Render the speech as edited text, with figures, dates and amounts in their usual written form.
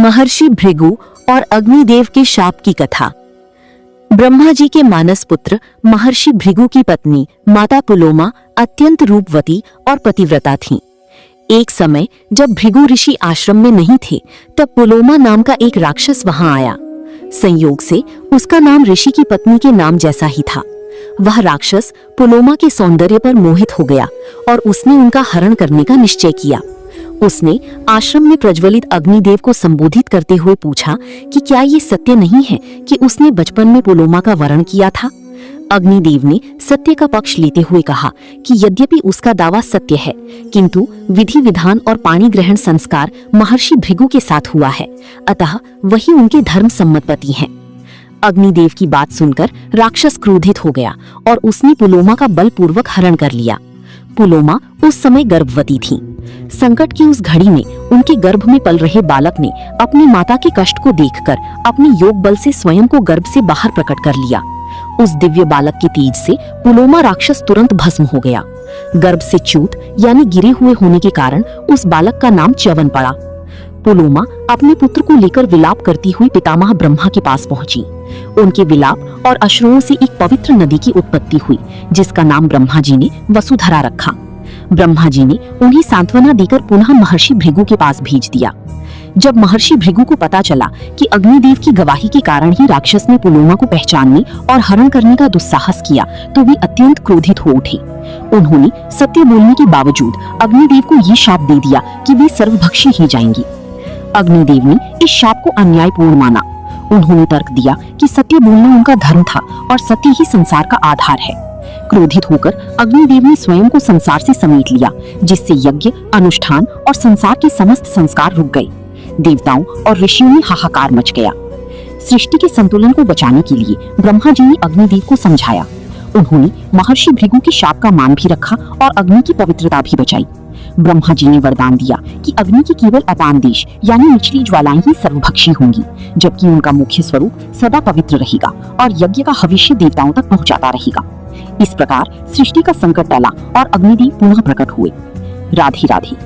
महर्षि भृगु और अग्निदेव के शाप की कथा। ब्रह्मा जी के मानस पुत्र महर्षि भृगु की पत्नी माता पुलोमा अत्यंत रूपवती और पतिव्रता थीं। एक समय जब भृगु ऋषि आश्रम में नहीं थे, तब पुलोमा नाम का एक राक्षस वहां आया। संयोग से उसका नाम ऋषि की पत्नी के नाम जैसा ही था। वह राक्षस पुलोमा के सौंदर्य पर मोहित हो गया और उसने उनका हरण करने का निश्चय किया। उसने आश्रम में प्रज्वलित अग्निदेव को संबोधित करते हुए पूछा कि क्या ये सत्य नहीं है कि उसने बचपन में पुलोमा का वरण किया था। अग्निदेव ने सत्य का पक्ष लेते हुए कहा कि यद्यपि उसका दावा सत्य है, किंतु विधि विधान और पाणी ग्रहण संस्कार महर्षि भृगु के साथ हुआ है, अतः वही उनके धर्म सम्मत पति हैं। अग्निदेव की बात सुनकर राक्षस क्रोधित हो गया और उसने पुलोमा का बलपूर्वक हरण कर लिया। पुलोमा उस समय गर्भवती थी। संकट की उस घड़ी में उनके गर्भ में पल रहे बालक ने अपनी माता के कष्ट को देखकर अपने योग बल से स्वयं को गर्भ से बाहर प्रकट कर लिया। उस दिव्य बालक के तेज से पुलोमा राक्षस तुरंत भस्म हो गया। गर्भ से च्यूत यानी गिरे हुए होने के कारण उस बालक का नाम च्यवन पड़ा। पुलोमा अपने पुत्र को लेकर विलाप करती हुई पितामह ब्रह्मा के पास पहुंची। उनके विलाप और अश्रुओं से एक पवित्र नदी की उत्पत्ति हुई, जिसका नाम ब्रह्मा जी ने वसुधरा रखा। ब्रह्मा जी ने उन्हें सांत्वना देकर पुनः महर्षि भृगु के पास भेज दिया। जब महर्षि भृगु को पता चला कि अग्निदेव की गवाही के कारण ही राक्षस ने पुलोमा को पहचानने और हरण करने का दुस्साहस किया, तो वे अत्यंत क्रोधित हो उठे। उन्होंने सत्य बोलने के बावजूद अग्निदेव को ये शाप दे दिया कि वे सर्वभक्षी ही जाएंगी। अग्निदेव ने इस शाप को अन्यायपूर्ण माना। उन्होंने तर्क दिया कि सत्य बोलना उनका धर्म था और सत्य ही संसार का आधार है। क्रोधित होकर अग्निदेव ने स्वयं को संसार से समेट लिया, जिससे यज्ञ, अनुष्ठान और संसार के समस्त संस्कार रुक गए। देवताओं और ऋषियों में हाहाकार मच गया। सृष्टि के संतुलन को बचाने के लिए ब्रह्मा जी ने अग्निदेव को समझाया। उन्होंने महर्षि भृगु के शाप का मान भी रखा और अग्नि की पवित्रता भी बचाई। ब्रह्मा जी ने वरदान दिया कि अग्नि की केवल अपान देश यानी निचली ज्वालाएं ही सर्वभक्षी होंगी, जबकि उनका मुख्य स्वरूप सदा पवित्र रहेगा और यज्ञ का हविष्य देवताओं तक पहुंचाता रहेगा। इस प्रकार सृष्टि का संकट टला और अग्निदेव पुनः प्रकट हुए। राधे राधे।